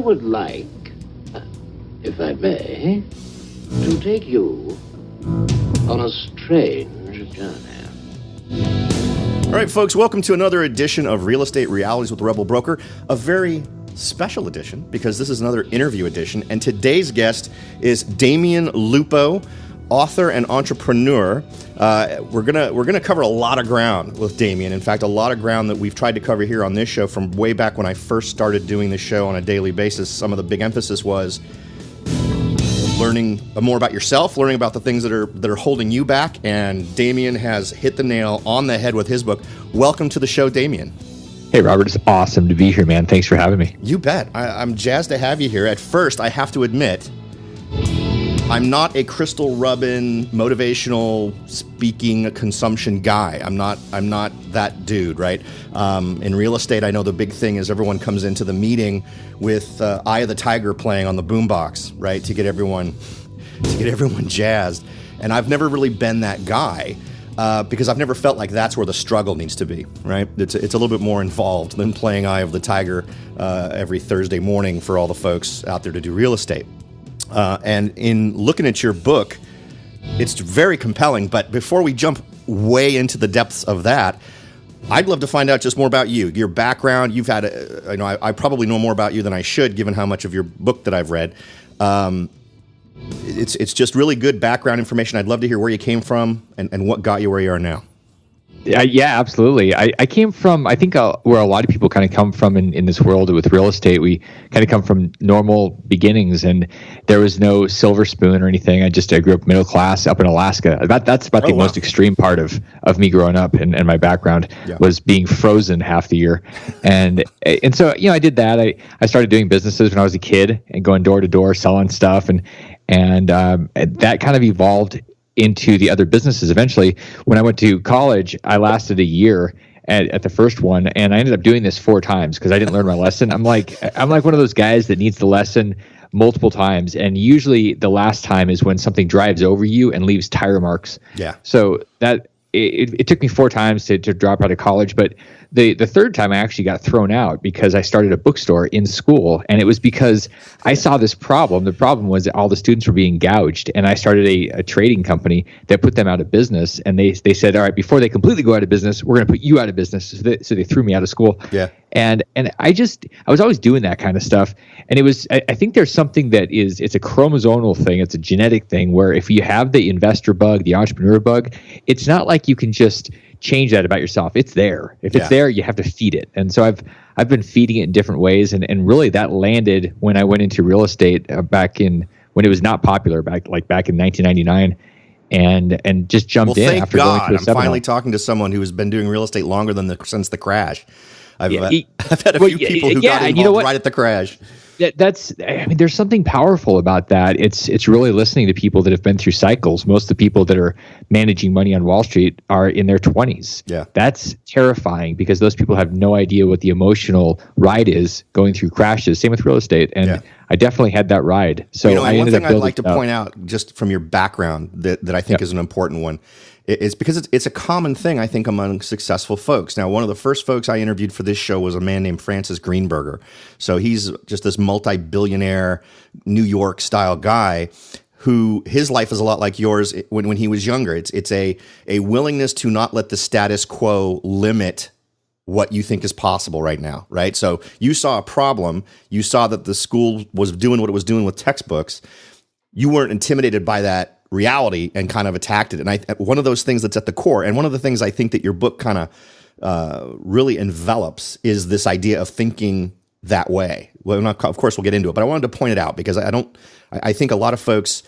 would like, if I may, to take you on a strange journey. All right, folks, welcome to another edition of Real Estate Realities with the Rebel Broker, a very special edition because this is another interview edition, and today's guest is Damion Lupo, author and entrepreneur. We're gonna cover a lot of ground with Damion. In fact, a lot of ground that we've tried to cover here on this show from way back when I first started doing this show on a daily basis. Some of the big emphasis was learning more about yourself, learning about the things that are holding you back, and Damion has hit the nail on the head with his book. Welcome to the show, Damion. Hey, Robert, it's awesome to be here, man. Thanks for having me. You bet. I'm jazzed to have you here. At first, I have to admit, I'm not a crystal rubbing, motivational speaking consumption guy. I'm not that dude, right? In real estate, I know the big thing is everyone comes into the meeting with Eye of the Tiger playing on the boombox, right, to get everyone jazzed. And I've never really been that guy because I've never felt like that's where the struggle needs to be, right? It's a little bit more involved than playing Eye of the Tiger every Thursday morning for all the folks out there to do real estate. And in looking at your book, it's very compelling. But before we jump way into the depths of that, I'd love to find out just more about you, your background. You've had, I probably know more about you than I should, given how much of your book that I've read. It's just really good background information. I'd love to hear where you came from and what got you where you are now. Yeah, absolutely. I came from, I think, where a lot of people kind of come from in this world with real estate. We kind of come from normal beginnings, and there was no silver spoon or anything. I grew up middle class up in Alaska. That's about the most extreme part of me growing up and my background was being frozen half the year. And so, I did that. I started doing businesses when I was a kid and going door to door selling stuff. And that kind of evolved into the other businesses. Eventually, when I went to college, I lasted a year at the first one, and I ended up doing this 4 times because I didn't learn my lesson. I'm like one of those guys that needs the lesson multiple times, and usually the last time is when something drives over you and leaves tire marks. Yeah. So that it took me 4 times to drop out of college, but the third time I actually got thrown out because I started a bookstore in school, and it was because I saw this problem. The problem was that all the students were being gouged, and I started a trading company that put them out of business. And they said, all right, before they completely go out of business, we're going to put you out of business. So they threw me out of school. Yeah. And I was always doing that kind of stuff. And I think there's something it's a chromosomal thing. It's a genetic thing where if you have the investor bug, the entrepreneur bug, it's not like you can just change that about yourself. It's there. If it's there, you have to feed it. And so I've been feeding it in different ways. And really that landed when I went into real estate when it was not popular back in 1999. And just jumped in after going to a seminar. I'm finally talking to someone who has been doing real estate longer since the crash. I've had a few people who got involved right at the crash. There's something powerful about that. It's really listening to people that have been through cycles. Most of the people that are managing money on Wall Street are in their 20s. Yeah. That's terrifying because those people have no idea what the emotional ride is going through crashes. Same with real estate. And I definitely had that ride. So one thing I'd like to point out just from your background that I think is an important one is because it's a common thing, I think, among successful folks. Now, one of the first folks I interviewed for this show was a man named Francis Greenberger. So he's just this multi-billionaire New York-style guy who his life is a lot like yours when he was younger. It's a willingness to not let the status quo limit what you think is possible right now, right? So you saw a problem. You saw that the school was doing what it was doing with textbooks. You weren't intimidated by that reality and kind of attacked it. And one of those things that's at the core, and one of the things I think that your book kind of really envelops is this idea of thinking that way. Well, of course, we'll get into it, but I wanted to point it out because I think a lot of folks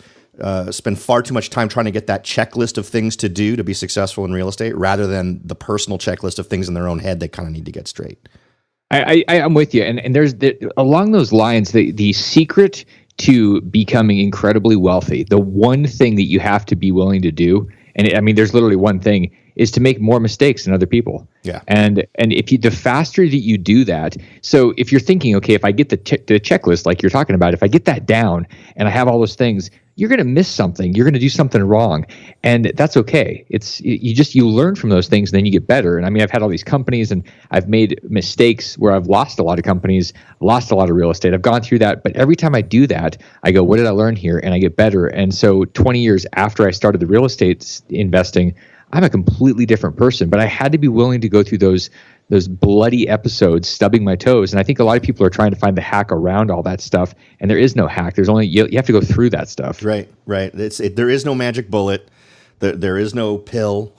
spend far too much time trying to get that checklist of things to do to be successful in real estate rather than the personal checklist of things in their own head they kind of need to get straight. I'm with you. And there's along those lines, the secret to becoming incredibly wealthy, the one thing that you have to be willing to do, and there's literally one thing, is to make more mistakes than other people. Yeah. And the faster that you do that, so if you're thinking, okay, if I get the checklist like you're talking about, if I get that down and I have all those things, you're going to miss something. You're going to do something wrong. And that's okay. You learn from those things and then you get better. And I mean, I've had all these companies and I've made mistakes where I've lost a lot of companies, lost a lot of real estate. I've gone through that. But every time I do that, I go, what did I learn here? And I get better. And so 20 years after I started the real estate investing, I'm a completely different person. But I had to be willing to go through those bloody episodes, stubbing my toes. And I think a lot of people are trying to find the hack around all that stuff. And there is no hack. There's only, you have to go through that stuff. Right. There is no magic bullet. There is no pill.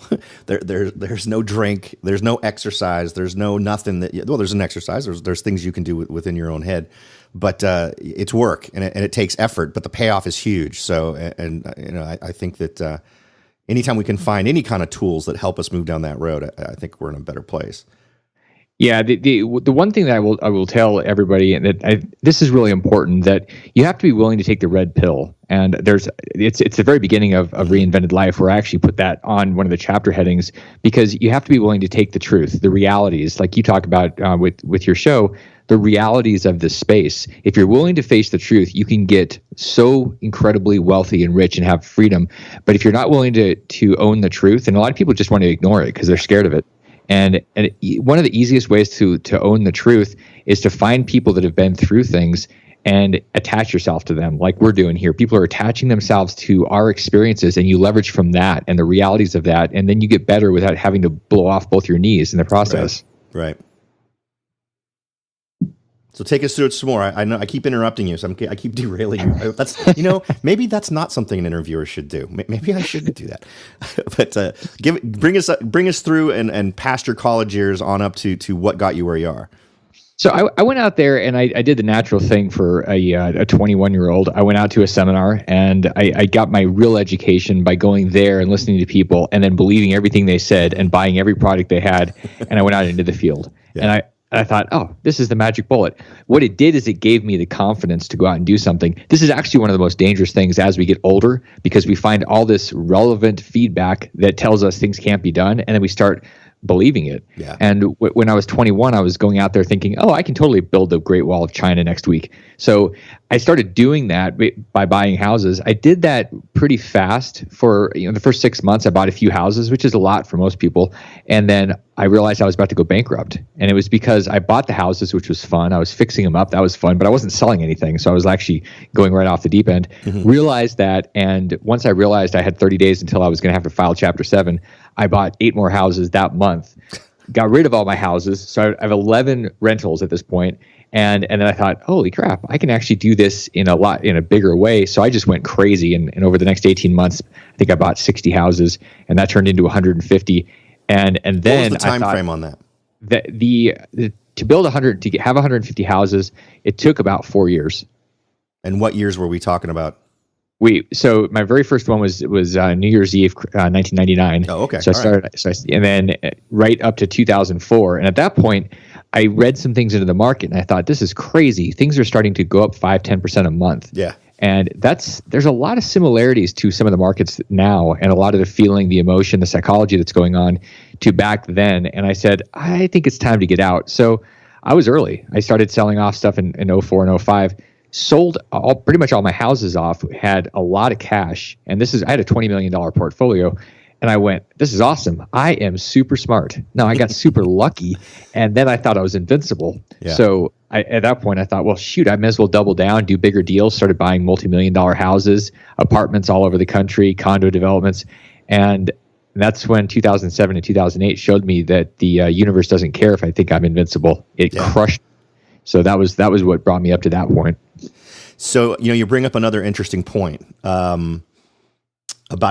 There's no drink. There's no exercise. There's no nothing there's an exercise. There's things you can do within your own head, but it's work and it takes effort, but the payoff is huge. So, I think that anytime we can find any kind of tools that help us move down that road, I think we're in a better place. Yeah, the one thing that I will tell everybody, and this is really important, that you have to be willing to take the red pill. And it's the very beginning of Reinvented Life, where I actually put that on one of the chapter headings, because you have to be willing to take the truth, the realities, like you talk about with your show, the realities of this space. If you're willing to face the truth, you can get so incredibly wealthy and rich and have freedom. But if you're not willing to own the truth, and a lot of people just want to ignore it because they're scared of it. And one of the easiest ways to own the truth is to find people that have been through things and attach yourself to them, like we're doing here. People are attaching themselves to our experiences, and you leverage from that and the realities of that, and then you get better without having to blow off both your knees in the process. Right. So take us through it some more. I know I keep interrupting you, so I keep derailing you. That's maybe that's not something an interviewer should do. Maybe I shouldn't do that. But bring us through and past your college years on up to what got you where you are. So I went out there and I did the natural thing for a 21-year-old. I went out to a seminar and I got my real education by going there and listening to people and then believing everything they said and buying every product they had. And I went out into the field. Yeah. And I thought, oh, this is the magic bullet. What it did is it gave me the confidence to go out and do something. This is actually one of the most dangerous things as we get older, because we find all this relevant feedback that tells us things can't be done, and then we start believing it. Yeah. And when I was 21, I was going out there thinking, oh, I can totally build the Great Wall of China next week. So I started doing that by buying houses. I did that pretty fast. For the first 6 months, I bought a few houses, which is a lot for most people. And then I realized I was about to go bankrupt. And it was because I bought the houses, which was fun. I was fixing them up. That was fun, but I wasn't selling anything. So I was actually going right off the deep end. Mm-hmm. Realized that. And once I realized I had 30 days until I was going to have to file Chapter 7, I bought 8 more houses that month, got rid of all my houses. So I have 11 rentals at this point. And then I thought, holy crap, I can actually do this in a bigger way. So I just went crazy. And over the next 18 months, I think I bought 60 houses, and that turned into 150. And then what was the time frame on that? To build to have 150 houses, it took about 4 years. And what years were we talking about? So my very first one was New Year's Eve, 1999. Oh, okay. So I started, and then right up to 2004. And at that point, I read some things into the market, and I thought, this is crazy. Things are starting to go up 5-10% a month. Yeah. And there's a lot of similarities to some of the markets now, and a lot of the feeling, the emotion, the psychology that's going on to back then. And I said, I think it's time to get out. So I was early. I started selling off stuff in 04 and 05. Sold pretty much all my houses off, had a lot of cash, and I had a $20 million portfolio, and I went, this is awesome. I am super smart. No, I got super lucky, and then I thought I was invincible. Yeah. So at that point, I thought, well, shoot, I may as well double down, do bigger deals, started buying multi-million-dollar houses, apartments all over the country, condo developments, and that's when 2007 and 2008 showed me that the universe doesn't care if I think I'm invincible. It crushed. So that was what brought me up to that point. So, you bring up another interesting point about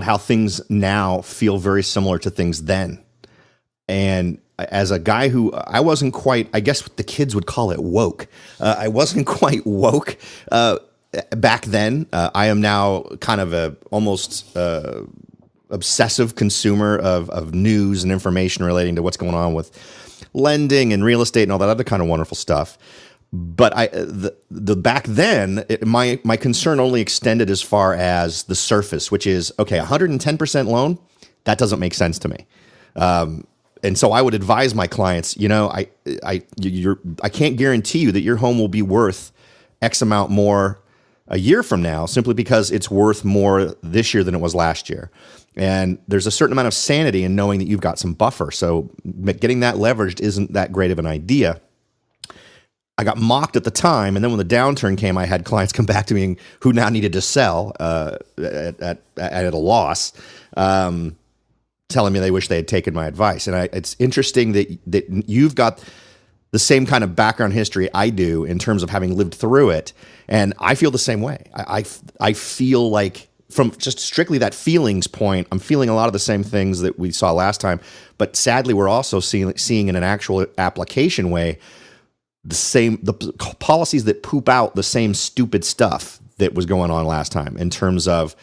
how things now feel very similar to things then. And as a guy who I wasn't quite, I guess what the kids would call it, woke. I wasn't quite woke back then. I am now kind of a almost obsessive consumer of news and information relating to what's going on with lending and real estate and all that other kind of wonderful stuff. But the back then, my concern only extended as far as the surface, which is, okay, 110% loan, that doesn't make sense to me. And so I would advise my clients, I can't guarantee you that your home will be worth X amount more a year from now, simply because it's worth more this year than it was last year. And there's a certain amount of sanity in knowing that you've got some buffer. So getting that leveraged isn't that great of an idea. I got mocked at the time, and then when the downturn came, I had clients come back to me who now needed to sell at a loss, telling me they wish they had taken my advice. And it's interesting that you've got the same kind of background history I do in terms of having lived through it, and I feel the same way. I feel like, from just strictly that feelings point, I'm feeling a lot of the same things that we saw last time, but sadly, we're also seeing in an actual application way the policies that poop out the same stupid stuff that was going on last time in terms of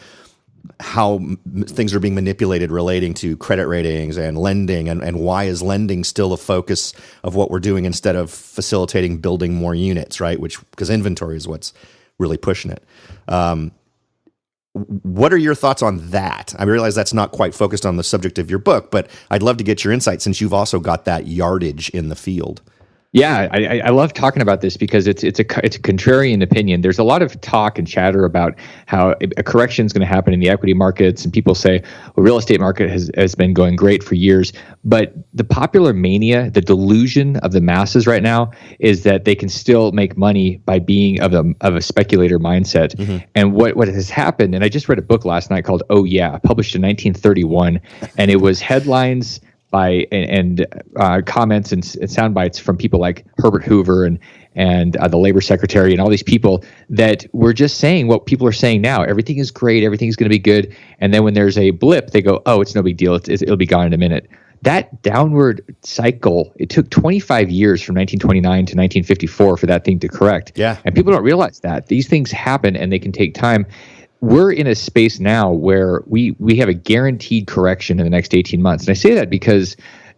how things are being manipulated relating to credit ratings and lending, and why is lending still the focus of what we're doing instead of facilitating building more units, right? Because inventory is what's really pushing it. What are your thoughts on that? I realize that's not quite focused on the subject of your book, but I'd love to get your insight since you've also got that yardage in the field. Yeah, I love talking about this because it's a contrarian opinion. There's a lot of talk and chatter about how a correction is going to happen in the equity markets, and people say, well, real estate market has been going great for years. But the popular mania, the delusion of the masses right now, is that they can still make money by being of a speculator mindset. Mm-hmm. And what has happened, and I just read a book last night called Oh Yeah, published in 1931, and it was headlines and comments and sound bites from people like Herbert Hoover and the labor secretary and all these people that were just saying what people are saying now. Everything is great. Everything's going to be good. And then when there's a blip, they go, oh, it's no big deal. It'll be gone in a minute. That downward cycle, it took 25 years from 1929 to 1954 for that thing to correct. Yeah. And people don't realize that. These things happen and they can take time. We're in a space now where we have a guaranteed correction in the next 18 months. And I say that because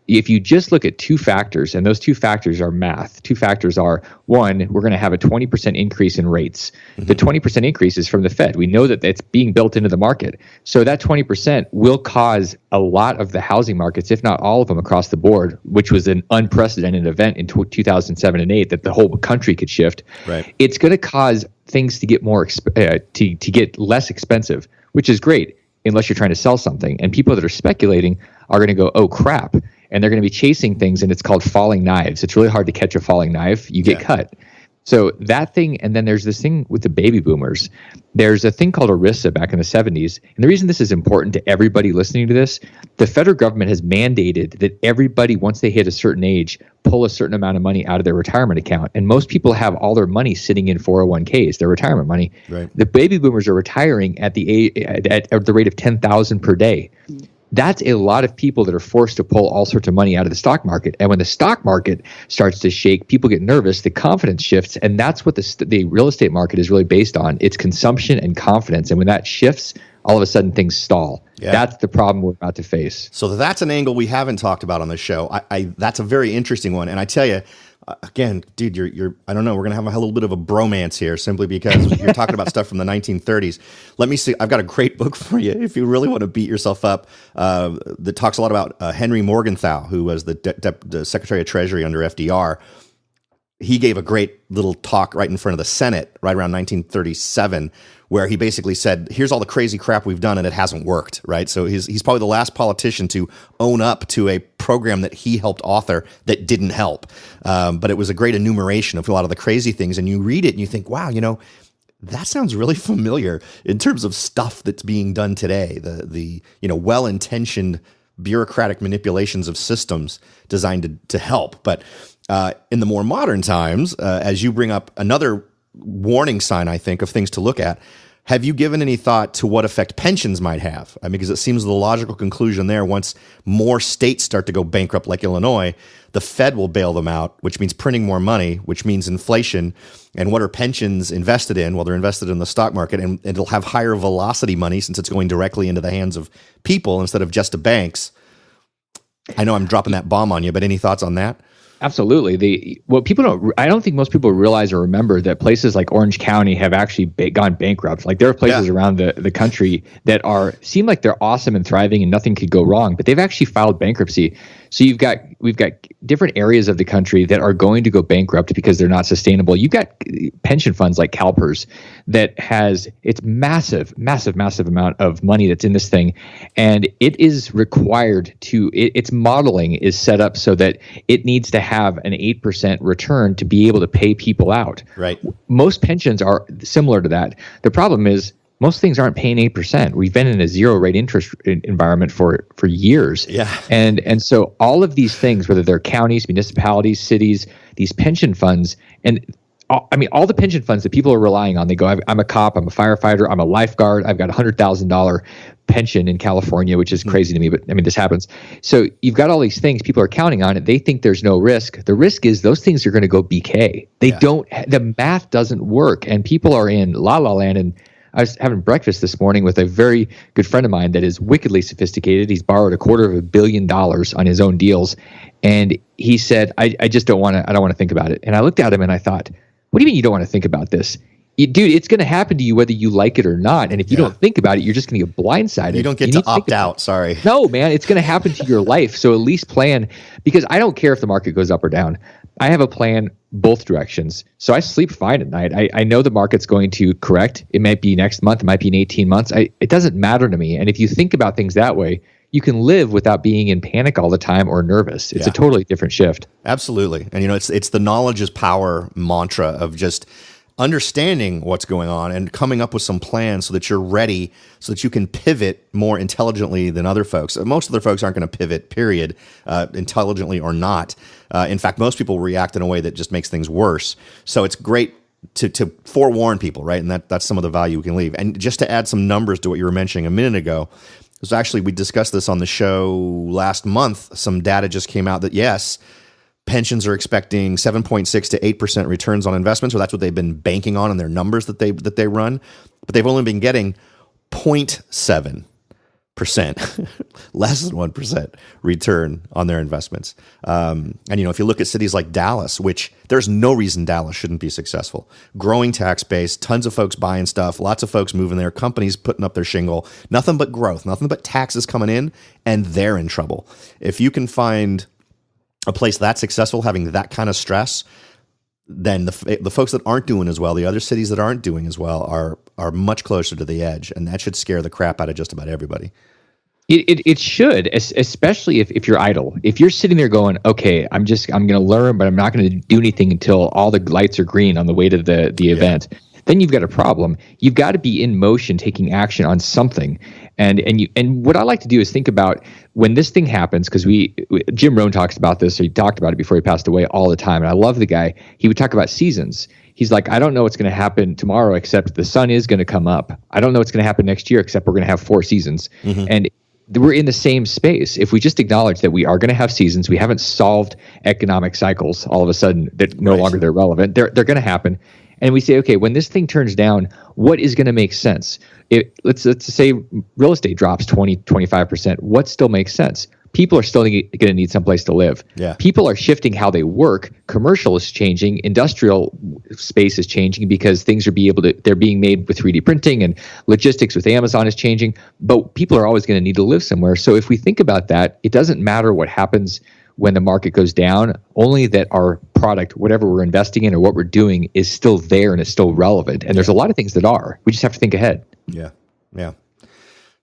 if you just look at two factors, and those two factors are math. Two factors are, one, we're going to have a 20% increase in rates. Mm-hmm. The 20% increase is from the Fed. We know that it's being built into the market. So that 20% will cause a lot of the housing markets, if not all of them across the board, which was an unprecedented event in 2007 and 8 that the whole country could shift. Right. It's going to cause things to get more to get less expensive, which is great unless you're trying to sell something. And people that are speculating are going to go, oh crap, and they're going to be chasing things, and it's called falling knives. It's really hard to catch a falling knife. You get cut. So that thing, and then there's this thing with the baby boomers. There's a thing called ERISA back in the 70s. And the reason this is important to everybody listening to this, the federal government has mandated that everybody, once they hit a certain age, pull a certain amount of money out of their retirement account. And most people have all their money sitting in 401ks, their retirement money. Right. The baby boomers are retiring at the rate of $10,000 per day. That's a lot of people that are forced to pull all sorts of money out of the stock market. And when the stock market starts to shake, people get nervous, the confidence shifts. And that's what the real estate market is really based on. It's consumption and confidence. And when that shifts, all of a sudden things stall. Yeah. That's the problem we're about to face. So that's an angle we haven't talked about on this show. That's a very interesting one. And I tell you, again, dude, you're I don't know, we're going to have a little bit of a bromance here simply because you're talking about stuff from the 1930s. Let me see. I've got a great book for you if you really want to beat yourself up that talks a lot about Henry Morgenthau, who was the Secretary of Treasury under FDR. He gave a great little talk right in front of the Senate right around 1937 where he basically said, here's all the crazy crap we've done and it hasn't worked, right? So he's probably the last politician to own up to a program that he helped author that didn't help. But it was a great enumeration of a lot of the crazy things. And you read it and you think, wow, that sounds really familiar in terms of stuff that's being done today. The well-intentioned bureaucratic manipulations of systems designed to help. But in the more modern times, as you bring up another warning sign, I think, of things to look at, have you given any thought to what effect pensions might have? I mean, because it seems the logical conclusion there, once more states start to go bankrupt like Illinois, the Fed will bail them out, which means printing more money, which means inflation. And what are pensions invested in? Well, they're invested in the stock market, and it'll have higher velocity money since it's going directly into the hands of people instead of just to banks. I know I'm dropping that bomb on you, but any thoughts on that? Absolutely. What people don't, I don't think most people realize or remember that places like Orange County have actually gone bankrupt. Like there are places around the country that seem like they're awesome and thriving and nothing could go wrong, but they've actually filed bankruptcy. So we've got different areas of the country that are going to go bankrupt because they're not sustainable. You've got pension funds like CalPERS that has its massive amount of money that's in this thing, and it is required to. Its modeling is set up so that it needs to have an 8% return to be able to pay people out. Right. Most pensions are similar to that. The problem is, most things aren't paying 8%. We've been in a zero rate interest environment for years. Yeah. And so all of these things, whether they're counties, municipalities, cities, these pension funds, and all the pension funds that people are relying on, they go, I'm a cop, I'm a firefighter, I'm a lifeguard, I've got $100,000 pension in California, which is crazy to me, but I mean, this happens. So you've got all these things people are counting on it. They think there's no risk. The risk is those things are going to go BK. The math doesn't work, and people are in la la land. And I was having breakfast this morning with a very good friend of mine that is wickedly sophisticated. He's borrowed $250 million on his own deals. And he said, I just don't want to think about it. And I looked at him and I thought, what do you mean you don't want to think about this? Dude, it's going to happen to you whether you like it or not. And if you don't think about it, you're just going to get blindsided. You don't get to opt out. Sorry. No, man, it's going to happen to your life. So at least plan, because I don't care if the market goes up or down. I have a plan both directions. So I sleep fine at night. I know the market's going to correct. It might be next month. It might be in 18 months. It doesn't matter to me. And if you think about things that way, you can live without being in panic all the time or nervous. It's a totally different shift. Absolutely. And, it's the knowledge is power mantra of just understanding what's going on and coming up with some plans so that you're ready, so that you can pivot more intelligently than other folks. Most other folks aren't going to pivot, period, intelligently or not. In fact, most people react in a way that just makes things worse. So it's great to forewarn people, right? And that's some of the value we can leave. And just to add some numbers to what you were mentioning a minute ago, because actually we discussed this on the show last month. Some data just came out that, yes, pensions are expecting 7.6 to 8% returns on investments, or that's what they've been banking on in their numbers that they run. But they've only been getting 0.7%, less than 1% return on their investments. And if you look at cities like Dallas, which there's no reason Dallas shouldn't be successful, growing tax base, tons of folks buying stuff, lots of folks moving there, companies putting up their shingle, nothing but growth, nothing but taxes coming in, and they're in trouble. If you can find a place that's successful having that kind of stress, then the folks that aren't doing as well, the other cities that aren't doing as well, are much closer to the edge, and that should scare the crap out of just about everybody. It should, especially if you're idle. If you're sitting there going, okay, I'm going to learn, but I'm not going to do anything until all the lights are green on the way to the event, then you've got a problem. You've got to be in motion, taking action on something. And what I like to do is think about when this thing happens, because Jim Rohn talks about this, or he talked about it before he passed away all the time. And I love the guy. He would talk about seasons. He's like, I don't know what's going to happen tomorrow, except the sun is going to come up. I don't know what's going to happen next year, except we're going to have 4 seasons. Mm-hmm. And we're in the same space. If we just acknowledge that we are going to have seasons, we haven't solved economic cycles all of a sudden that no longer they're relevant. They're going to happen. And we say, okay, when this thing turns down, what is going to make sense? Let's say real estate drops 20, 25%. What still makes sense? People are still going to need someplace to live. Yeah. People are shifting how they work. Commercial is changing. Industrial space is changing because things are they're being made with 3D printing, and logistics with Amazon is changing. But people are always going to need to live somewhere. So if we think about that, it doesn't matter what happens when the market goes down, only that our product, whatever we're investing in or what we're doing, is still there and is still relevant. And there's a lot of things that are. We just have to think ahead. Yeah.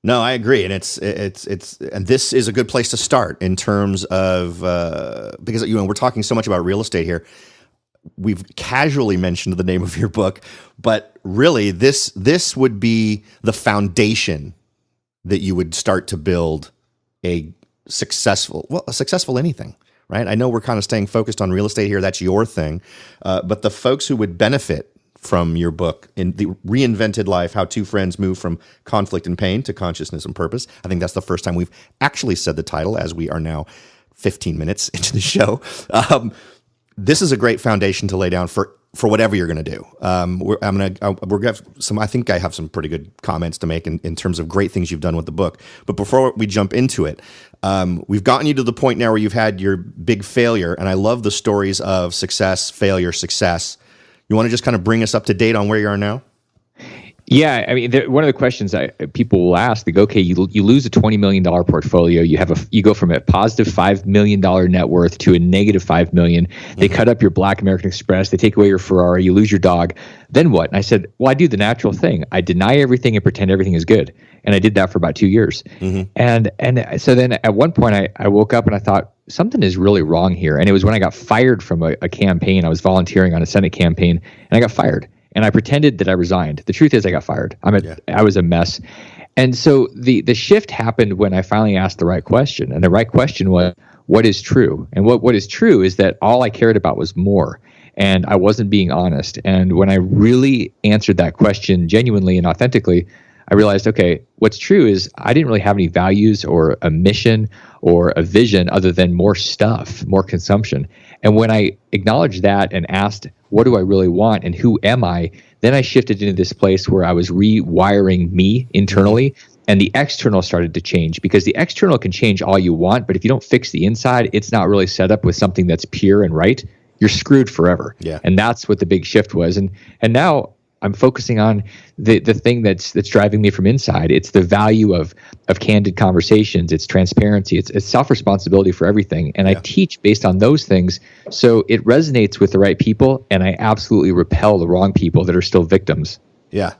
No, I agree, and it's and this is a good place to start in terms of because we're talking so much about real estate here. We've casually mentioned the name of your book, but really this would be the foundation that you would start to build a successful anything, right? I know we're kind of staying focused on real estate here. That's your thing, but the folks who would benefit from your book in the Reinvented Life, How Two Friends Move from Conflict and Pain to Consciousness and Purpose. I think that's the first time we've actually said the title, as we are now 15 minutes into the show. This is a great foundation to lay down for for whatever you're going to do. We're going to have some, I think I have some pretty good comments to make in terms of great things you've done with the book. But before we jump into it, we've gotten you to the point now where you've had your big failure, and I love the stories of success, failure, success. You want to just kind of bring us up to date on where you are now? Yeah, I mean, one of the questions people will ask, they go, okay, you lose a $20 million portfolio, you go from a positive $5 million net worth to a negative $5 million. They cut up your Black American Express, they take away your Ferrari, you lose your dog. Then what? And I said, well, I do the natural thing. I deny everything and pretend everything is good. And I did that for about 2 years. And so then at one point I woke up and I thought, something is really wrong here. And it was when I got fired from a campaign. I was volunteering on a Senate campaign and I got fired. And I pretended that I resigned. The truth is I got fired. I was a mess. And so the shift happened when I finally asked the right question. And the right question was, what is true? And what is true is that all I cared about was more. And I wasn't being honest. And when I really answered that question genuinely and authentically, I realized, okay, what's true is I didn't really have any values or a mission or a vision other than more stuff, more consumption. And when I acknowledged that and asked, what do I really want and who am I? Then I shifted into this place where I was rewiring me internally, and the external started to change, because the external can change all you want, but if you don't fix the inside, it's not really set up with something that's pure and right. You're screwed forever. Yeah. And that's what the big shift was. And now I'm focusing on the thing that's driving me from inside. It's the value of candid conversations. It's transparency. It's self-responsibility for everything. And I teach based on those things. So it resonates with the right people, and I absolutely repel the wrong people that are still victims. Yeah.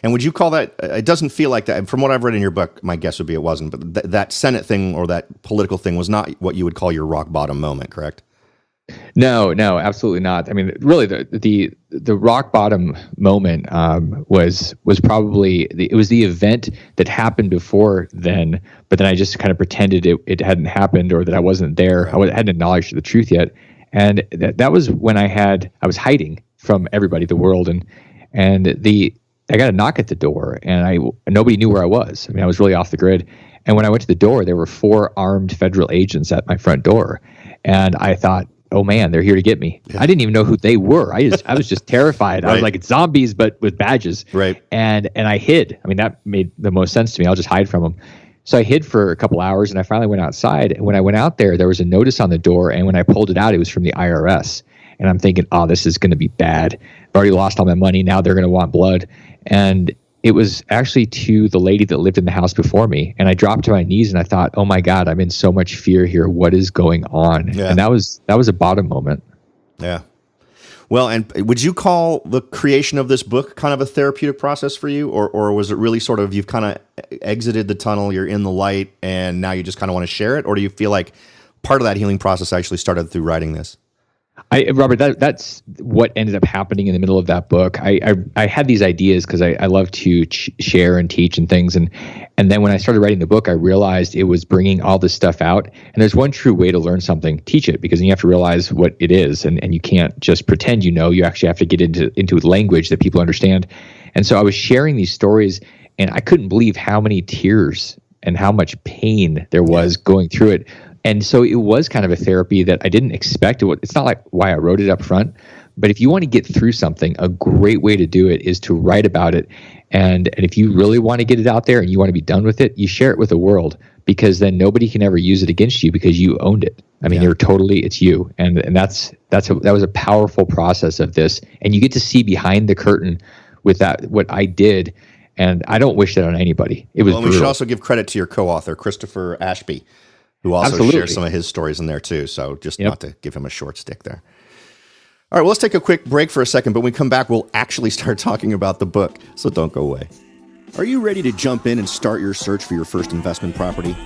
And would you call that, it doesn't feel like that, from what I've read in your book, my guess would be it wasn't, but that Senate thing or that political thing was not what you would call your rock bottom moment, correct? No, absolutely not. I mean, really, the rock bottom moment was probably it was the event that happened before then, but then I just kind of pretended it hadn't happened, or that I wasn't there. Right. I hadn't acknowledged the truth yet, and that was when I was hiding from everybody, the world, and I got a knock at the door, and nobody knew where I was. I mean, I was really off the grid. And when I went to the door, there were 4 armed federal agents at my front door, and I thought, oh man, they're here to get me. Yeah. I didn't even know who they were. I was just terrified. Right. I was like, it's zombies, but with badges. Right. And I hid. I mean, that made the most sense to me. I'll just hide from them. So I hid for a couple hours, and I finally went outside. And when I went out there was a notice on the door. And when I pulled it out, it was from the IRS. And I'm thinking, oh, this is going to be bad. I've already lost all my money. Now they're going to want blood. And it was actually to the lady that lived in the house before me. And I dropped to my knees and I thought, oh my God, I'm in so much fear here. What is going on? Yeah. And that was a bottom moment. Yeah. Well, and would you call the creation of this book kind of a therapeutic process for you? Or was it really sort of, you've kind of exited the tunnel, you're in the light, and now you just kind of want to share it? Or do you feel like part of that healing process actually started through writing this? Robert, that's what ended up happening in the middle of that book. I had these ideas because I love to share and teach and things. And then when I started writing the book, I realized it was bringing all this stuff out. And there's one true way to learn something: teach it, because then you have to realize what it is. And you can't just pretend you know. You actually have to get into language that people understand. And so I was sharing these stories, and I couldn't believe how many tears and how much pain there was going through it. And so it was kind of a therapy that I didn't expect. It's not like why I wrote it up front, but if you want to get through something, a great way to do it is to write about it. And if you really want to get it out there and you want to be done with it, you share it with the world, because then nobody can ever use it against you because you owned it. I mean, it's you. And that was a powerful process of this. And you get to see behind the curtain with that, what I did. And I don't wish that on anybody. It was brutal. We should also give credit to your co-author, Christofer Ashby, who also shares some of his stories in there too. So just not to give him a short stick there. All right, well, let's take a quick break for a second, but when we come back, we'll actually start talking about the book. So don't go away. Are you ready to jump in and start your search for your first investment property?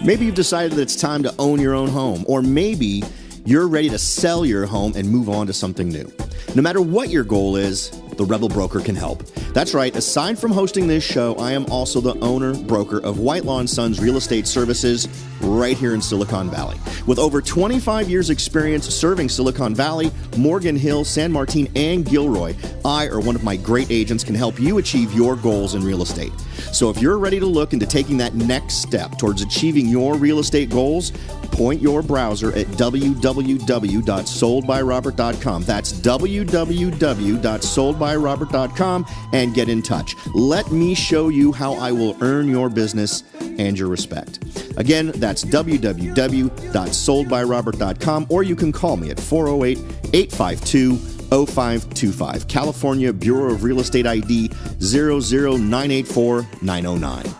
Maybe you've decided that it's time to own your own home, or maybe you're ready to sell your home and move on to something new. No matter what your goal is, the Rebel Broker can help. That's right. Aside from hosting this show, I am also the owner broker of Whitelaw & Sons Real Estate Services right here in Silicon Valley. With over 25 years experience serving Silicon Valley, Morgan Hill, San Martin, and Gilroy, I or one of my great agents can help you achieve your goals in real estate. So if you're ready to look into taking that next step towards achieving your real estate goals, point your browser at www.soldbyrobert.com. That's www.soldbyrobert.com and get in touch. Let me show you how I will earn your business and your respect. Again, that's www.soldbyrobert.com, or you can call me at 408-852-0525. California Bureau of Real Estate ID 00984-909.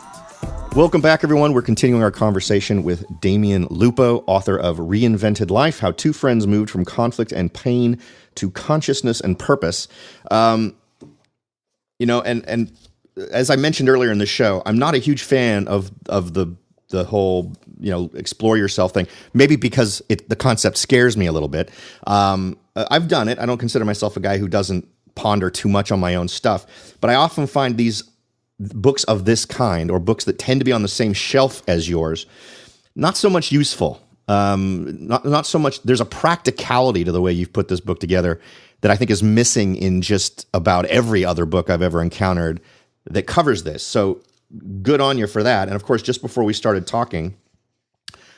Welcome back, everyone. We're continuing our conversation with Damion Lupo, author of Reinvented Life, How Two Friends Moved from Conflict and Pain to Consciousness and Purpose. And as I mentioned earlier in the show, I'm not a huge fan of the whole, explore yourself thing, maybe because the concept scares me a little bit. I've done it. I don't consider myself a guy who doesn't ponder too much on my own stuff, but I often find these books of this kind, or books that tend to be on the same shelf as yours, not so much useful. Not so much. There's a practicality to the way you've put this book together that I think is missing in just about every other book I've ever encountered that covers this. So good on you for that. And of course, just before we started talking,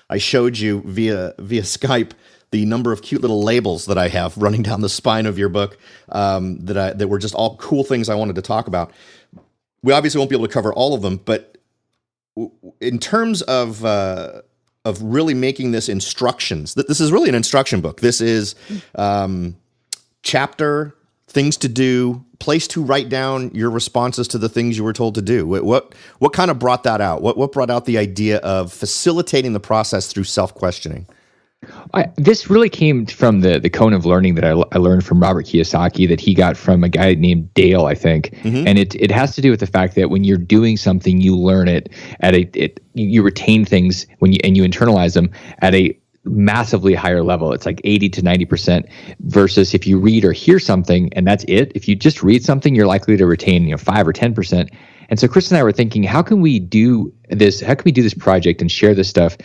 I showed you via Skype the number of cute little labels that I have running down the spine of your book, that were just all cool things I wanted to talk about. We obviously won't be able to cover all of them, but in terms of really making this instructions, this is really an instruction book. This is chapter, things to do, place to write down your responses to the things you were told to do. What kind of brought that out? What brought out the idea of facilitating the process through self-questioning? This really came from the cone of learning that I learned from Robert Kiyosaki, that he got from a guy named Dale, I think. Mm-hmm. And it has to do with the fact that when you're doing something, you learn it you retain things and you internalize them at a massively higher level. It's like 80 to 90% versus if you read or hear something and that's it. If you just read something, you're likely to retain 5 or 10%. And so Chris and I were thinking, how can we do this? How can we do this project and share this stuff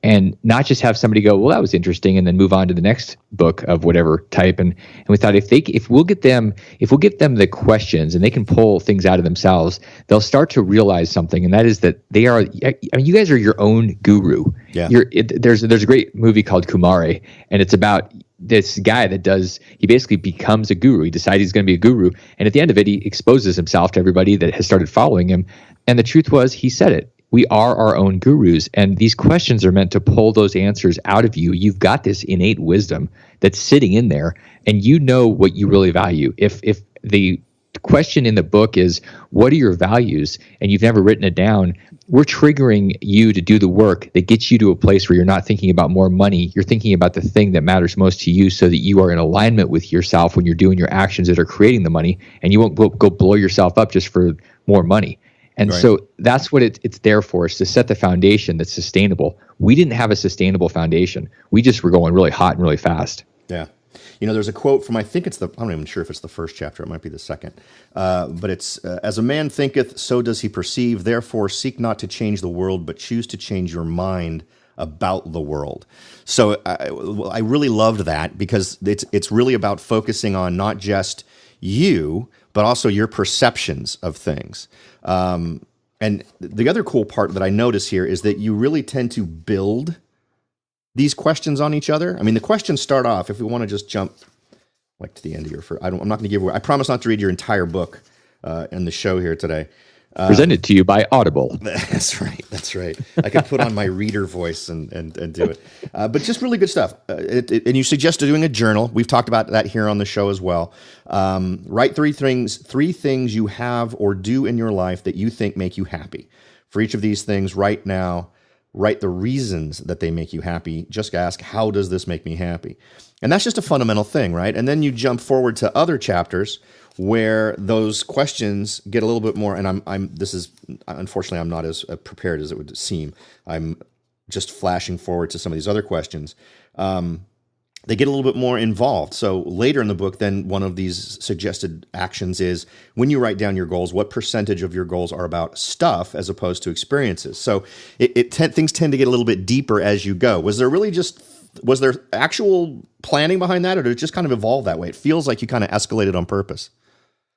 and not just have somebody go, well, that was interesting, and then move on to the next book of whatever type? And we thought if we'll get them the questions and they can pull things out of themselves, they'll start to realize something, and that is that they are. You guys are your own guru. Yeah. There's a great movie called Kumare, and it's about this guy he basically becomes a guru. He decides he's going to be a guru, and at the end of it, he exposes himself to everybody that has started following him. And the truth was, he said it. We are our own gurus, and these questions are meant to pull those answers out of you. You've got this innate wisdom that's sitting in there, and you know what you really value. If the question in the book is, what are your values, and you've never written it down, we're triggering you to do the work that gets you to a place where you're not thinking about more money. You're thinking about the thing that matters most to you, so that you are in alignment with yourself when you're doing your actions that are creating the money, and you won't go blow yourself up just for more money. And right. So that's what it's there for, is to set the foundation that's sustainable. We didn't have a sustainable foundation. We just were going really hot and really fast. Yeah. There's a quote from, I'm not even sure if it's the first chapter, it might be the second. But it's, as a man thinketh, so does he perceive. Therefore, seek not to change the world, but choose to change your mind about the world. So I really loved that, because it's really about focusing on not just you, but also your perceptions of things. And the other cool part that I notice here is that you really tend to build these questions on each other. I mean, the questions start off, if we want to just jump to the end of your, I'm not going to give away, I promise not to read your entire book in the show here today. Presented to you by Audible. That's right. I could put on my reader voice and do it. But just really good stuff. And you suggested doing a journal. We've talked about that here on the show as well. Write three things you have or do in your life that you think make you happy. For each of these things, write the reasons that they make you happy. Just ask, how does this make me happy? And that's just a fundamental thing, right? And then you jump forward to other chapters where those questions get a little bit more, and unfortunately, I'm not as prepared as it would seem. I'm just flashing forward to some of these other questions. They get a little bit more involved. So later in the book, then one of these suggested actions is, when you write down your goals, what percentage of your goals are about stuff as opposed to experiences? So things tend to get a little bit deeper as you go. Was there actual planning behind that, or did it just kind of evolve that way? It feels like you kind of escalated on purpose.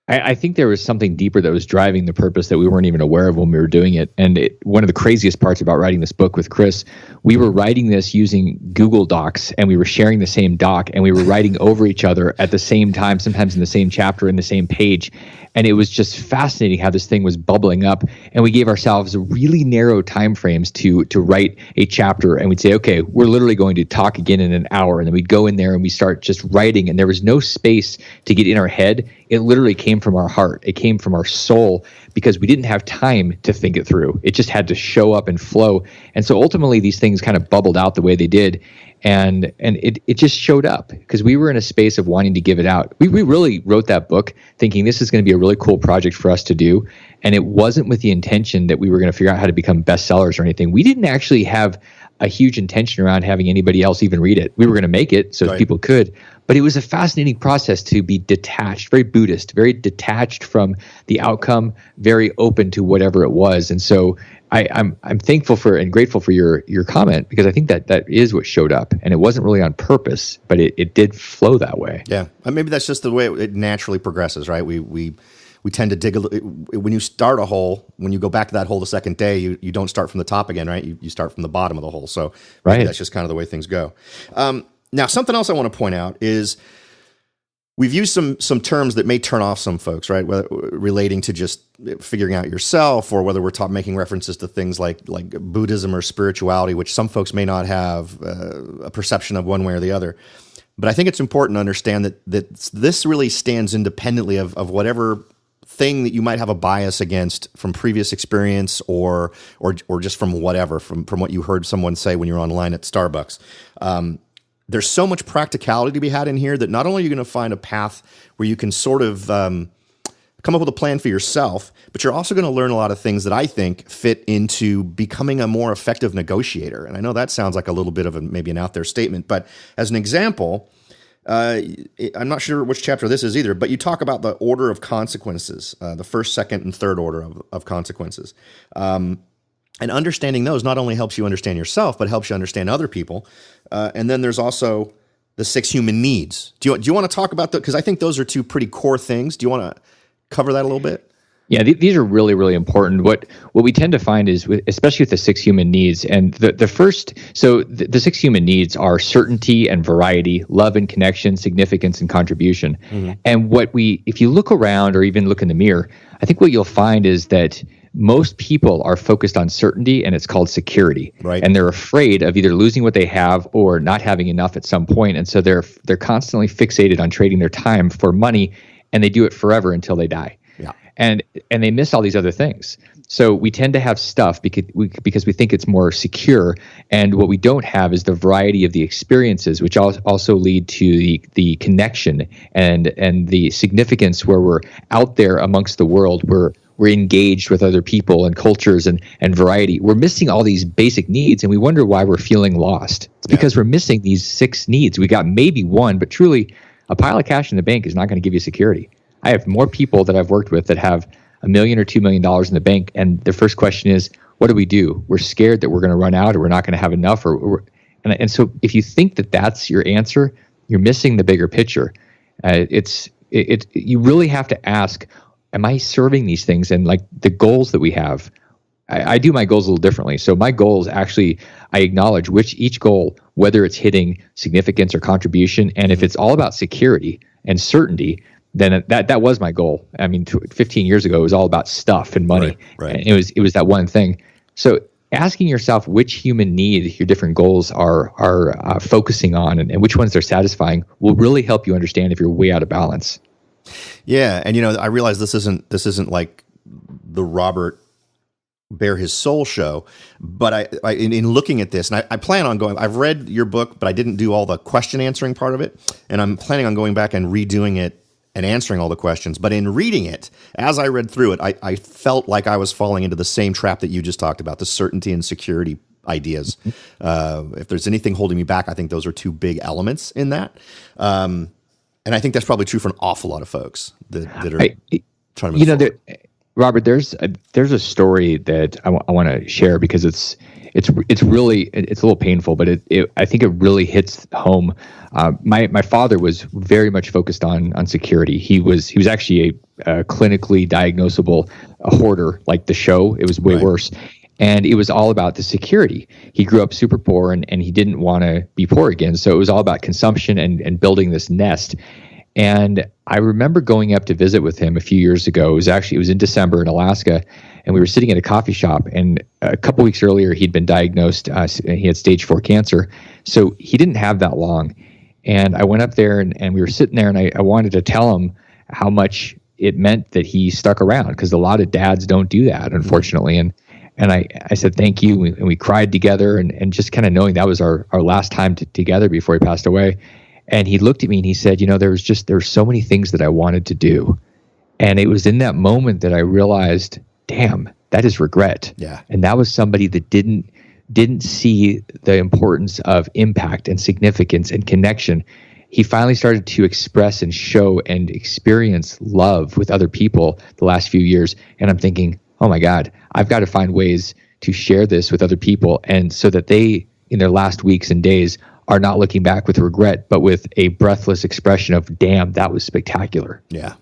I think there was something deeper that was driving the purpose that we weren't even aware of when we were doing it. And one of the craziest parts about writing this book with Chris, we were writing this using Google Docs, and we were sharing the same doc, and we were writing over each other at the same time, sometimes in the same chapter, in the same page. And it was just fascinating how this thing was bubbling up. And we gave ourselves really narrow time frames to write a chapter. And we'd say, okay, we're literally going to talk again in an hour. And then we'd go in there and we start just writing. And there was no space to get in our head. It literally came from our heart. It came from our soul, because we didn't have time to think it through. It just had to show up and flow. And so ultimately these things kind of bubbled out the way they did. And it just showed up because we were in a space of wanting to give it out. We really wrote that book thinking this is going to be a really cool project for us to do. And it wasn't with the intention that we were going to figure out how to become bestsellers or anything. We didn't actually have a huge intention around having anybody else even read it. We were going to make it so people could. But it was a fascinating process to be detached, very Buddhist, very detached from the outcome, very open to whatever it was. And so I'm thankful for and grateful for your comment, because I think that is what showed up, and it wasn't really on purpose, but it did flow that way. Yeah, maybe that's just the way it naturally progresses, right? We tend to dig when you start a hole. When you go back to that hole the second day, you don't start from the top again, right? You start from the bottom of the hole. So that's just kind of the way things go. Now, something else I want to point out is we've used some terms that may turn off some folks, right? Whether relating to just figuring out yourself, or whether we're making references to things like Buddhism or spirituality, which some folks may not have a perception of one way or the other. But I think it's important to understand that this really stands independently of whatever thing that you might have a bias against from previous experience or just from whatever, from what you heard someone say when you're online at Starbucks. There's so much practicality to be had in here that not only are you going to find a path where you can sort of come up with a plan for yourself, but you're also going to learn a lot of things that I think fit into becoming a more effective negotiator. And I know that sounds like a little bit of maybe an out there statement, but as an example, I'm not sure which chapter this is either, but you talk about the order of consequences, the first, second, and third order of consequences. And understanding those not only helps you understand yourself, but helps you understand other people. And then there's also the 6 human needs. Do you want to talk about that? Because I think those are 2 pretty core things. Do you want to cover that a little bit? Yeah, these are really, really important. What we tend to find is, especially with the 6 human needs, and the 6 human needs are certainty and variety, love and connection, significance and contribution. Mm-hmm. And if you look around or even look in the mirror, I think what you'll find is that most people are focused on certainty, and it's called security. Right. And they're afraid of either losing what they have or not having enough at some point. And so they're constantly fixated on trading their time for money, and they do it forever until they die. Yeah. And they miss all these other things. So we tend to have stuff because we think it's more secure, and what we don't have is the variety of the experiences, which also lead to the connection and the significance, where we're out there amongst the world, we're engaged with other people and cultures and variety. We're missing all these basic needs, and we wonder why we're feeling lost. It's because we're missing these 6 needs. We got maybe one, but truly a pile of cash in the bank is not going to give you security. I have more people that I've worked with that have $1 million or $2 million in the bank, and their first question is, what do? We're scared that we're going to run out, or we're not going to have enough. And so if you think that that's your answer, you're missing the bigger picture. You really have to ask, am I serving these things? And like the goals that we have, I do my goals a little differently. So my goals, actually, I acknowledge each goal, whether it's hitting significance or contribution, and if it's all about security and certainty, then that was my goal. I mean, 15 years ago, it was all about stuff and money. Right. And it was that one thing. So asking yourself which human need your different goals are focusing on, and which ones they're satisfying, will really help you understand if you're way out of balance. Yeah, and I realize this isn't like the Robert Bare His Soul show, but I in looking at this, and I plan on going. I've read your book, but I didn't do all the question answering part of it, and I'm planning on going back and redoing it and answering all the questions. But in reading it, as I read through it, I felt like I was falling into the same trap that you just talked about, the certainty and security ideas. If there's anything holding me back, I think those are 2 big elements in that. And I think that's probably true for an awful lot of folks that are trying to move forward. Robert, there's a story that I want to share because it's really it's a little painful, but I think it really hits home. My father was very much focused on security. He was actually a clinically diagnosable hoarder, like the show. It was way Right. worse. And it was all about the security. He grew up super poor and he didn't want to be poor again. So it was all about consumption and building this nest. And I remember going up to visit with him a few years ago. It was in December in Alaska, and we were sitting at a coffee shop. And a couple weeks earlier, he'd been diagnosed. He had stage 4 cancer, so he didn't have that long. And I went up there, and we were sitting there, and I wanted to tell him how much it meant that he stuck around, because a lot of dads don't do that, unfortunately. And I said thank you, and we cried together, and just kind of knowing that was our last time together before he passed away. And he looked at me and he said, there were so many things that I wanted to do. And it was in that moment that I realized, damn, that is regret. Yeah. And that was somebody that didn't see the importance of impact and significance and connection. He finally started to express and show and experience love with other people the last few years. And I'm thinking, oh my God, I've got to find ways to share this with other people, and so that they, in their last weeks and days, are not looking back with regret, but with a breathless expression of, damn, that was spectacular. Yeah.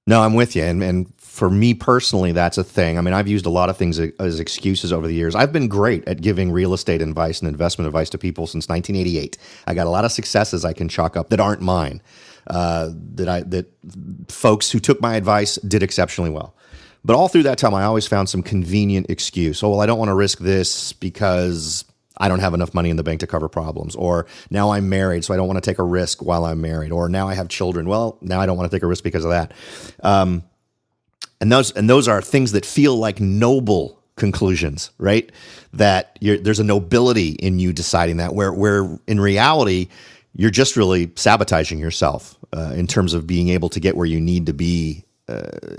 No, I'm with you. And for me personally, that's a thing. I mean, I've used a lot of things as excuses over the years. I've been great at giving real estate advice and investment advice to people since 1988. I got a lot of successes I can chalk up that aren't mine, that folks who took my advice did exceptionally well. But all through that time, I always found some convenient excuse. Oh, well, I don't want to risk this because I don't have enough money in the bank to cover problems. Or now I'm married, so I don't want to take a risk while I'm married. Or now I have children. Well, now I don't want to take a risk because of that. And those are things that feel like noble conclusions, right? That there's a nobility in you deciding that, where in reality, you're just really sabotaging yourself in terms of being able to get where you need to be,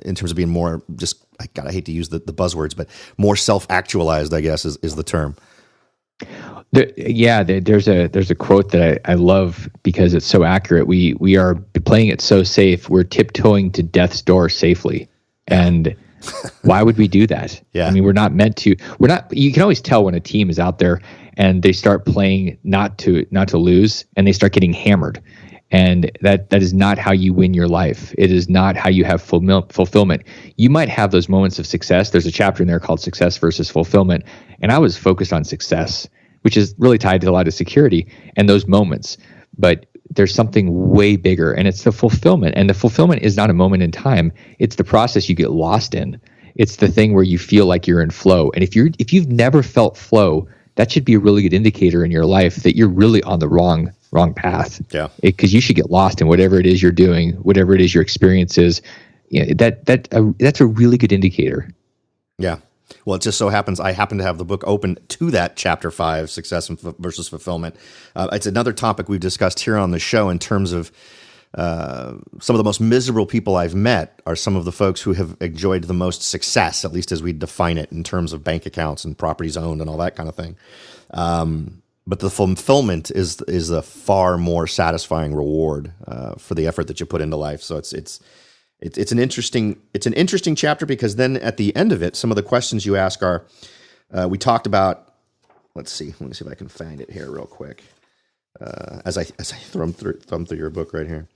in terms of being more just, I hate to use the buzzwords, but more self-actualized, I guess, is the term. There's a quote that I love because it's so accurate. We are playing it so safe. We're tiptoeing to death's door safely. And why would we do that? Yeah. I mean, we're not meant to. You can always tell when a team is out there and they start playing not to lose, and they start getting hammered. And that is not how you win your life. It is not how you have fulfillment. You might have those moments of success. There's a chapter in there called Success versus Fulfillment. And I was focused on success, which is really tied to a lot of security and those moments. But there's something way bigger, and it's the fulfillment. And the fulfillment is not a moment in time. It's the process you get lost in. It's the thing where you feel like you're in flow. And if you've never felt flow, that should be a really good indicator in your life that you're really on the wrong path. Yeah. Because you should get lost in whatever it is you're doing, whatever it is your experience is. That's a really good indicator. Yeah. Well, it just so happens I happen to have the book open to that chapter 5, Success versus Fulfillment. It's another topic we've discussed here on the show in terms of some of the most miserable people I've met are some of the folks who have enjoyed the most success, at least as we define it in terms of bank accounts and properties owned and all that kind of thing. But the fulfillment is a far more satisfying reward for the effort that you put into life. So it's an interesting chapter, because then at the end of it, some of the questions you ask are, we talked about. Let me see if I can find it here real quick. As I thumb through your book right here.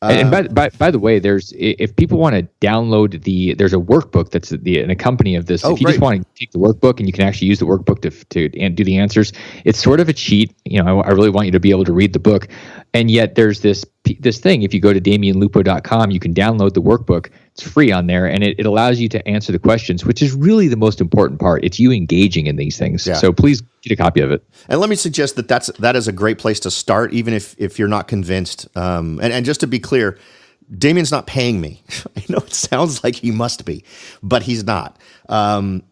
And by the way, if people want to download there's a workbook that's an accompany of this. If you just want to take the workbook, and you can actually use the workbook to do the answers, it's sort of a cheat. I really want you to be able to read the book. And yet there's this thing. If you go to DamionLupo.com, you can download the workbook. It's free on there, and it allows you to answer the questions, which is really the most important part. It's you engaging in these things. Yeah. So please get a copy of it. And let me suggest that is a great place to start, even if you're not convinced. And just to be clear, Damien's not paying me. I know it sounds like he must be, but he's not. And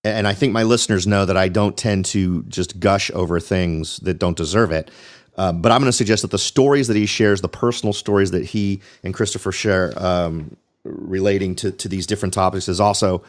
I think my listeners know that I don't tend to just gush over things that don't deserve it. But I'm going to suggest that the stories that he shares, the personal stories that he and Christofer share relating to these different topics, is also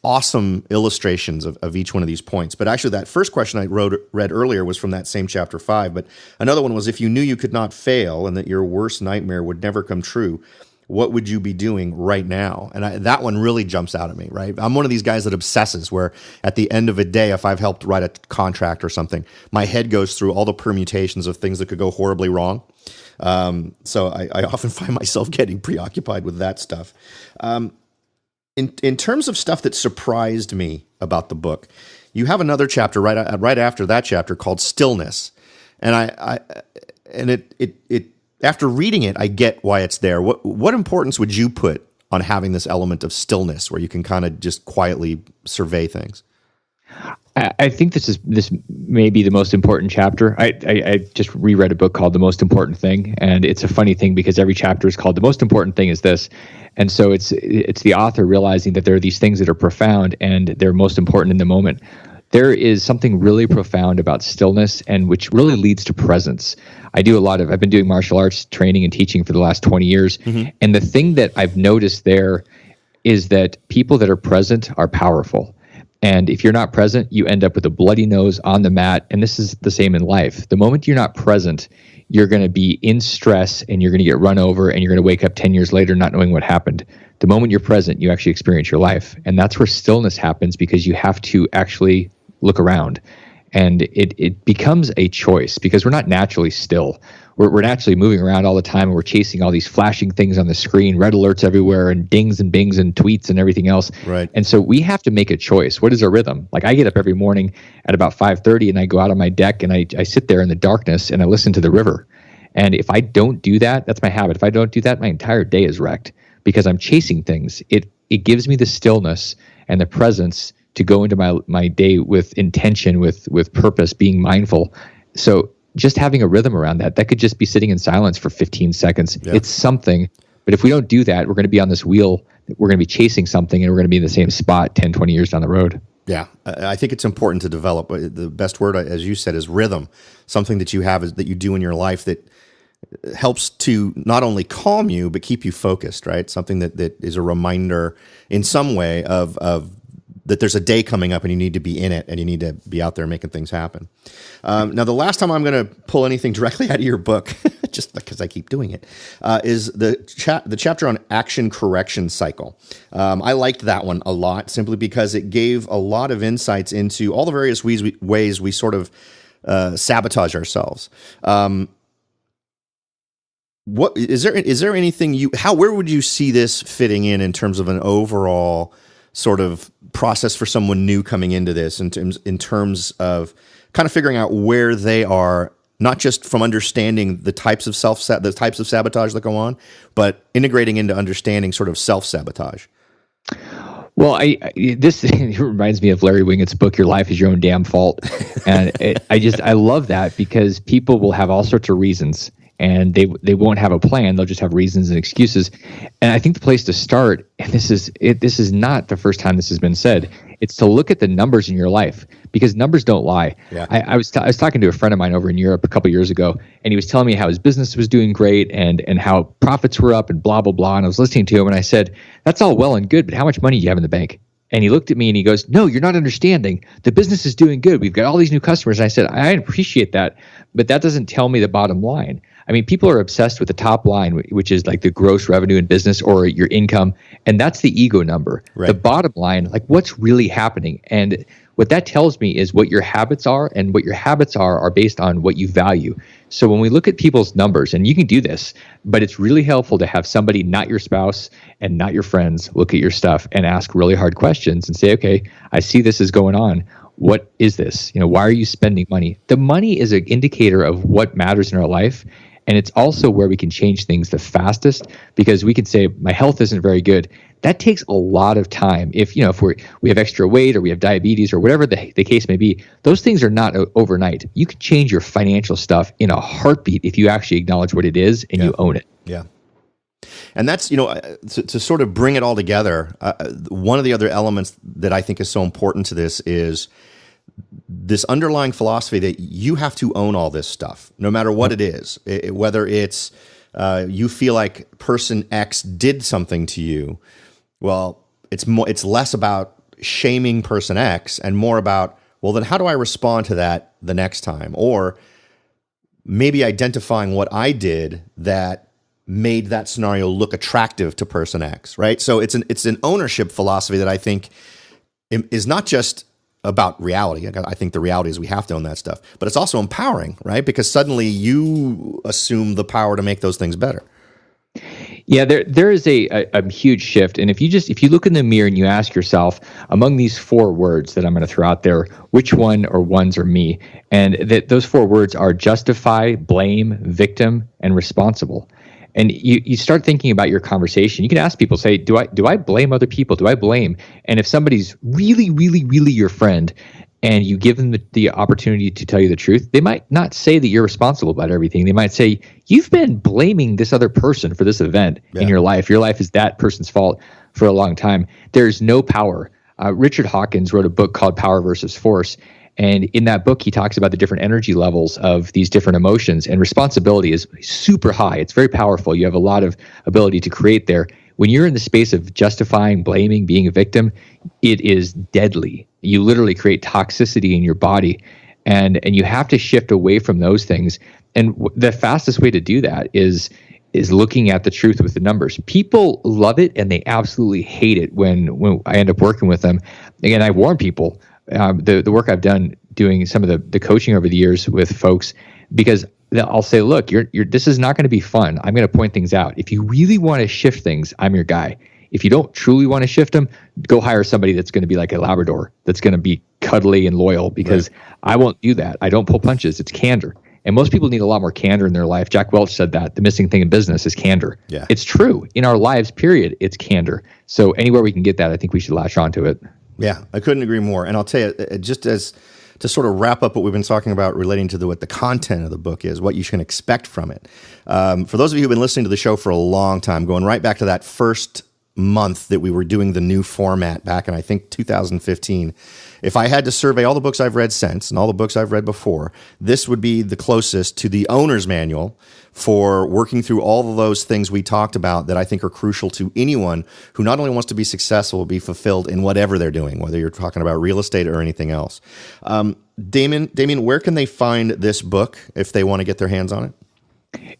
awesome illustrations of each one of these points. But actually, that first question I read earlier was from that same chapter 5. But another one was, if you knew you could not fail and that your worst nightmare would never come true, what would you be doing right now? And that one really jumps out at me, right? I'm one of these guys that obsesses where at the end of a day, if I've helped write a contract or something, my head goes through all the permutations of things that could go horribly wrong. So I often find myself getting preoccupied with that stuff. In terms of stuff that surprised me about the book, you have another chapter right after that chapter called Stillness. And it after reading it, I get why it's there. What importance would you put on having this element of stillness where you can kind of just quietly survey things? I think this may be the most important chapter. I just reread a book called The Most Important Thing, and it's a funny thing because every chapter is called The Most Important Thing is this. And so it's the author realizing that there are these things that are profound and they're most important in the moment. There is something really profound about stillness, and which really leads to presence. I've been doing martial arts training and teaching for the last 20 years. Mm-hmm. And the thing that I've noticed there is that people that are present are powerful. And if you're not present, you end up with a bloody nose on the mat. And this is the same in life. The moment you're not present, you're going to be in stress and you're going to get run over and you're going to wake up 10 years later not knowing what happened. The moment you're present, you actually experience your life. And that's where stillness happens, because you have to actually look around. And it becomes a choice, because we're not naturally still. We're naturally moving around all the time, and we're chasing all these flashing things on the screen, red alerts everywhere, and dings and bings and tweets and everything else. Right. And so we have to make a choice. What is our rhythm? Like, I get up every morning at about 5:30 and I go out on my deck and I sit there in the darkness and I listen to the river. And if I don't do that, that's my habit. If I don't do that, my entire day is wrecked, because I'm chasing things. It gives me the stillness and the presence to go into my day with intention, with purpose, being mindful. So just having a rhythm around that could just be sitting in silence for 15 seconds. Yeah. It's something. But if we don't do that, we're going to be on this wheel. We're going to be chasing something, and we're going to be in the same spot 10, 20 years down the road. Yeah, I think it's important to develop. The best word, as you said, is rhythm. Something that you have that you do in your life that helps to not only calm you, but keep you focused, right? Something that is a reminder in some way of that there's a day coming up and you need to be in it and you need to be out there making things happen. Now, the last time I'm going to pull anything directly out of your book, just because I keep doing it, is the chapter on action correction cycle. I liked that one a lot, simply because it gave a lot of insights into all the various ways we sort of sabotage ourselves. What is there anything where would you see this fitting in terms of an overall sort of process for someone new coming into this, in terms of kind of figuring out where they are, not just from understanding the types of sabotage that go on, but integrating into understanding sort of self-sabotage? Well, this it reminds me of Larry Winget's book, Your Life is Your Own Damn Fault. And I love that, because people will have all sorts of reasons, and they won't have a plan. They'll just have reasons and excuses. And I think the place to start, and this is not the first time this has been said, it's to look at the numbers in your life, because numbers don't lie. Yeah. I was talking to a friend of mine over in Europe a couple years ago, and he was telling me how his business was doing great and how profits were up and blah, blah, blah. And I was listening to him, and I said, that's all well and good, but how much money do you have in the bank? And he looked at me and he goes, no, you're not understanding. The business is doing good. We've got all these new customers. And I said, I appreciate that, but that doesn't tell me the bottom line. I mean, people are obsessed with the top line, which is like the gross revenue in business or your income. And that's the ego number. Right. The bottom line, like what's really happening. And what that tells me is what your habits are, and what your habits are based on what you value. So when we look at people's numbers, and you can do this, but it's really helpful to have somebody, not your spouse and not your friends, look at your stuff and ask really hard questions and say, okay, I see this is going on. What is this? Why are you spending money? The money is an indicator of what matters in our life. And it's also where we can change things the fastest, because we can say, my health isn't very good. That takes a lot of time. If we have extra weight, or we have diabetes, or whatever the case may be, those things are not overnight. You can change your financial stuff in a heartbeat if you actually acknowledge what it is and you own it. Yeah. And that's, to sort of bring it all together, one of the other elements that I think is so important to this is this underlying philosophy that you have to own all this stuff, no matter what it is. Whether it's you feel like person X did something to you, well, it's less about shaming person X and more about, well, then how do I respond to that the next time? Or maybe identifying what I did that made that scenario look attractive to person X, right? So it's an ownership philosophy that I think is not just about reality. I think the reality is we have to own that stuff, but it's also empowering, right? Because suddenly you assume the power to make those things better. Yeah, there is a huge shift. And if you look in the mirror and you ask yourself, among these 4 words that I'm going to throw out there, which one or ones are me? And those 4 words are justify, blame, victim, and responsible. And you start thinking about your conversation. You can ask people, say, do I blame other people? Do I blame? And if somebody's really, really, really your friend, and you give them the opportunity to tell you the truth, they might not say that you're responsible about everything. They might say, you've been blaming this other person for this event in your life. Your life is that person's fault for a long time. There's no power. Richard Hawkins wrote a book called Power versus Force. And in that book, he talks about the different energy levels of these different emotions. And responsibility is super high. It's very powerful. You have a lot of ability to create there. When you're in the space of justifying, blaming, being a victim, it is deadly. You literally create toxicity in your body, and you have to shift away from those things. And the fastest way to do that is looking at the truth with the numbers. People love it, and they absolutely hate it when I end up working with them. Again, I warn people, the work I've done doing some of the coaching over the years with folks, because I'll say, look, this is not going to be fun. I'm going to point things out. If you really want to shift things, I'm your guy. If you don't truly want to shift them, go hire somebody that's going to be like a Labrador, that's going to be cuddly and loyal, because I won't do that. I don't pull punches. It's candor. And most people need a lot more candor in their life. Jack Welch said that the missing thing in business is candor. Yeah. It's true. In our lives, period, it's candor. So anywhere we can get that, I think we should latch onto it. Yeah, I couldn't agree more. And I'll tell you, just as to sort of wrap up what we've been talking about relating to what the content of the book is, what you can expect from it. For those of you who've been listening to the show for a long time, going right back to that first month that we were doing the new format back in, I think, 2015, if I had to survey all the books I've read since and all the books I've read before, this would be the closest to the owner's manual for working through all of those things we talked about that I think are crucial to anyone who not only wants to be successful, be fulfilled in whatever they're doing, whether you're talking about real estate or anything else. Damion, where can they find this book if they want to get their hands on it?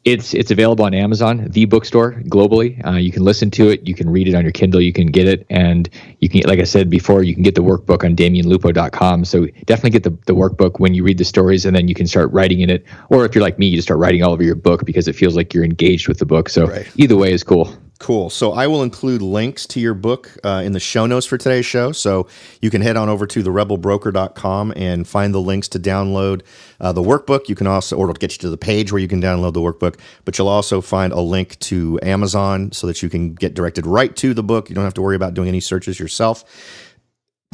It's available on Amazon, the bookstore globally. You can listen to it. You can read it on your Kindle. You can get it. And you can, like I said before, you can get the workbook on DamionLupo.com. So definitely get the workbook when you read the stories, and then you can start writing in it. Or if you're like me, you just start writing all over your book because it feels like you're engaged with the book. So either way is cool. Cool. So I will include links to your book in the show notes for today's show. So you can head on over to therebelbroker.com and find the links to download the workbook. You can also, or it'll get you to the page where you can download the workbook, but you'll also find a link to Amazon so that you can get directed right to the book. You don't have to worry about doing any searches yourself.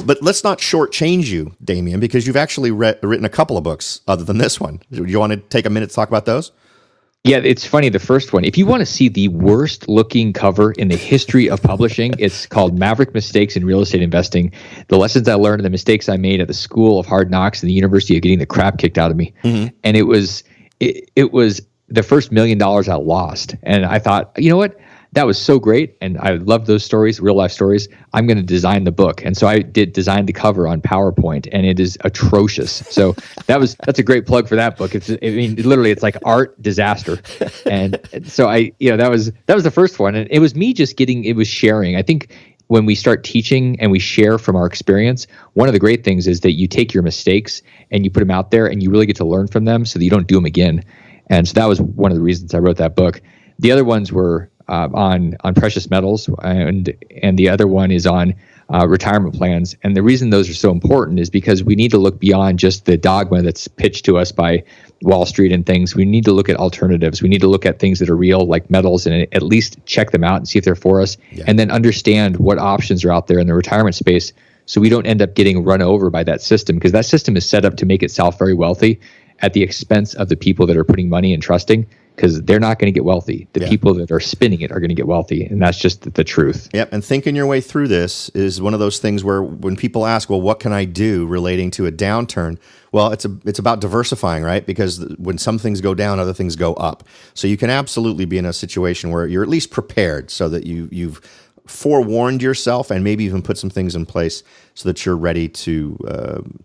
But let's not shortchange you, Damion, because you've actually written a couple of books other than this one. Do you want to take a minute to talk about those? Yeah, it's funny. The first one, if you want to see the worst looking cover in the history of publishing, it's called Maverick Mistakes in Real Estate Investing. The lessons I learned and the mistakes I made at the School of Hard Knocks and the University of getting the crap kicked out of me. Mm-hmm. And it was the first $1 million I lost. And I thought, you know what? That was so great, and I loved those stories, real life stories. I'm going to design the book, and so I did design the cover on PowerPoint, and it is atrocious. So that's a great plug for that book. Literally, it's like art disaster, and so that was the first one, and it was me just sharing. I think when we start teaching and we share from our experience, one of the great things is that you take your mistakes and you put them out there, and you really get to learn from them, so that you don't do them again. And so that was one of the reasons I wrote that book. The other ones were on precious metals, and the other one is on retirement plans. And the reason those are so important is because we need to look beyond just the dogma that's pitched to us by Wall Street and things. We need to look at alternatives. We need to look at things that are real, like metals, and at least check them out and see if they're for us, and then understand what options are out there in the retirement space, so we don't end up getting run over by that system, because that system is set up to make itself very wealthy at the expense of the people that are putting money and trusting, because they're not going to get wealthy. The people that are spinning it are going to get wealthy, and that's just the truth. Yep, and thinking your way through this is one of those things where when people ask, well, what can I do relating to a downturn? Well, it's about diversifying, right? Because when some things go down, other things go up. So you can absolutely be in a situation where you're at least prepared, so that you've forewarned yourself and maybe even put some things in place so that you're ready to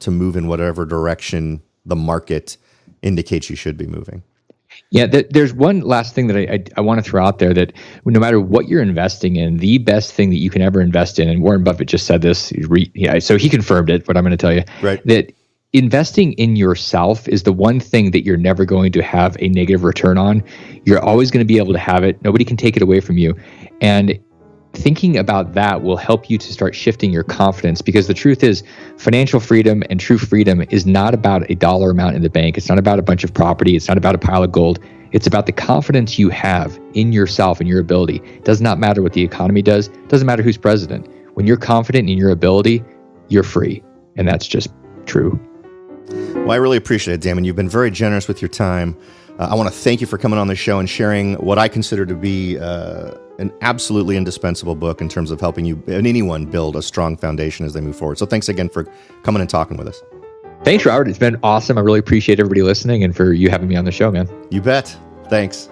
move in whatever direction the market indicates you should be moving. Yeah, there's one last thing that I want to throw out there, that no matter what you're investing in, the best thing that you can ever invest in, and Warren Buffett just said this, so he confirmed it, but I'm going to tell you, right, that investing in yourself is the one thing that you're never going to have a negative return on. You're always going to be able to have it. Nobody can take it away from you. And thinking about that will help you to start shifting your confidence, because the truth is, financial freedom and true freedom is not about a dollar amount in the bank. It's not about a bunch of property. It's not about a pile of gold. It's about the confidence you have in yourself and your ability. It does not matter what the economy does. It doesn't matter who's president. When you're confident in your ability, you're free. And that's just true. Well, I really appreciate it, Damion. You've been very generous with your time. I want to thank you for coming on the show and sharing what I consider to be an absolutely indispensable book in terms of helping you and anyone build a strong foundation as they move forward. So thanks again for coming and talking with us. Thanks, Robert. It's been awesome. I really appreciate everybody listening and for you having me on the show, man. You bet. Thanks.